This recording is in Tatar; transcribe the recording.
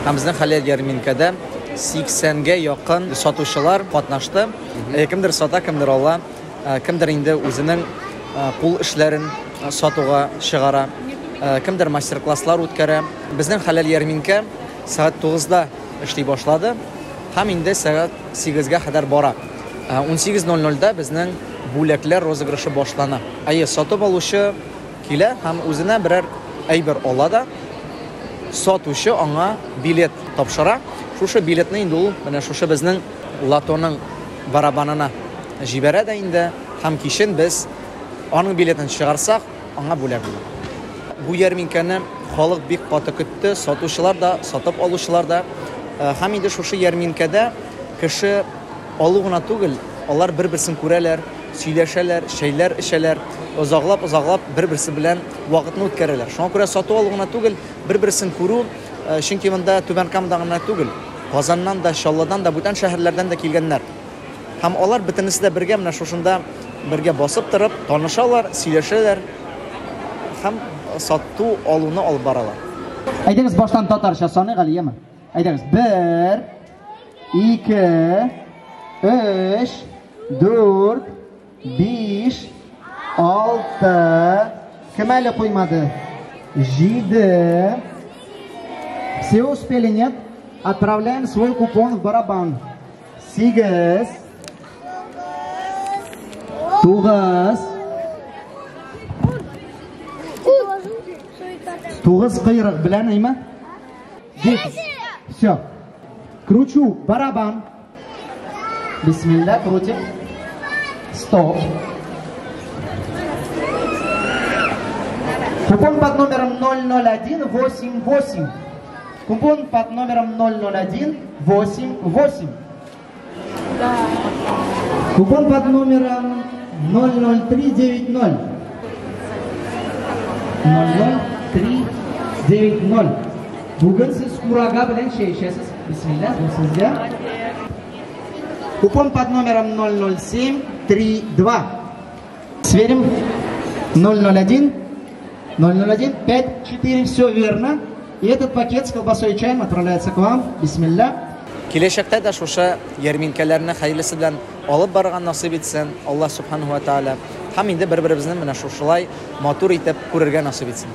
Һәм безнең хәләл ярминкәдә 80-гә якын сатучылар катнашты. Кемдер сата, кемдер ала, кемдер инде үзенең кул эшләрен сатуга чыгара, кемдер мастер-класслар үткәрә. Безнең хәләл ярминкә сәгать 9-да эшли башлады. Һәм инде сәгать 8-гә кадәр бара. 18:00-да безнең бүләкләр розыгрышы башлана. Сатып алучы килә һәм үзенә берәр әйбер ала да, сатучы аңа билет тапшыра. Шушы билетны инде ул менә шушы безнең лотоның барабанына җибәрә дә инде һәм кичен без аның билетын чыгарсак, аңа бүләк була. Бу ярминкәне халык бик каты көтте, сатучылар да, сатып алучылар да. Һәм инде шушы ярминкәдә кеше алу гына түгел, алар бер-берсен күрәләр, сөйләшәләр, шәйләр эчәләр, озаклап бер-берсе белән вакытны үткәрәләр. Шуңа күрә сату алу гына түгел, бер-берсен күрү, чөнки монда Түбән Камада гына түгел, Казаннан да, Чаллыдан да, бүтән шәһәрләрдән дә килгәннәр. Һәм алар бөтенесе дә бергә менә шушында бергә басып торып, танышалар, сөйләшәләр һәм сату алуны алып баралар. Әйдәгез баштан татарча саныйк әле, яме. Әйдәгез 1 2 3 4 5 6 Кем әле куймады? 7 Все успели, нет? Отправляем свой купон в барабан. 8 9 9 кыйрык белән әйме? 10 Все. Кручу барабан. Бисмилlah, крутим. Стоп. Купон под номером 00188. Купон под номером 00188. Купон под номером 00390. 00390. Bugün siz kuraga bilen içəsiz. Bismillah, bu sizce. Купон под номером 00732. Сверим. 001 001 54. Все верно. И этот пакет с колбасой и чаем отправляется к вам. Бисмилlah. Киләчәктә дә шушы ярминкәләрне хәерлесе белән алып барган насыйп итсен Аллаһ Субханаһу ва Тааля. Һәм инде бер-беребезне менә шушылай матур итеп күрергә насыйп итсен.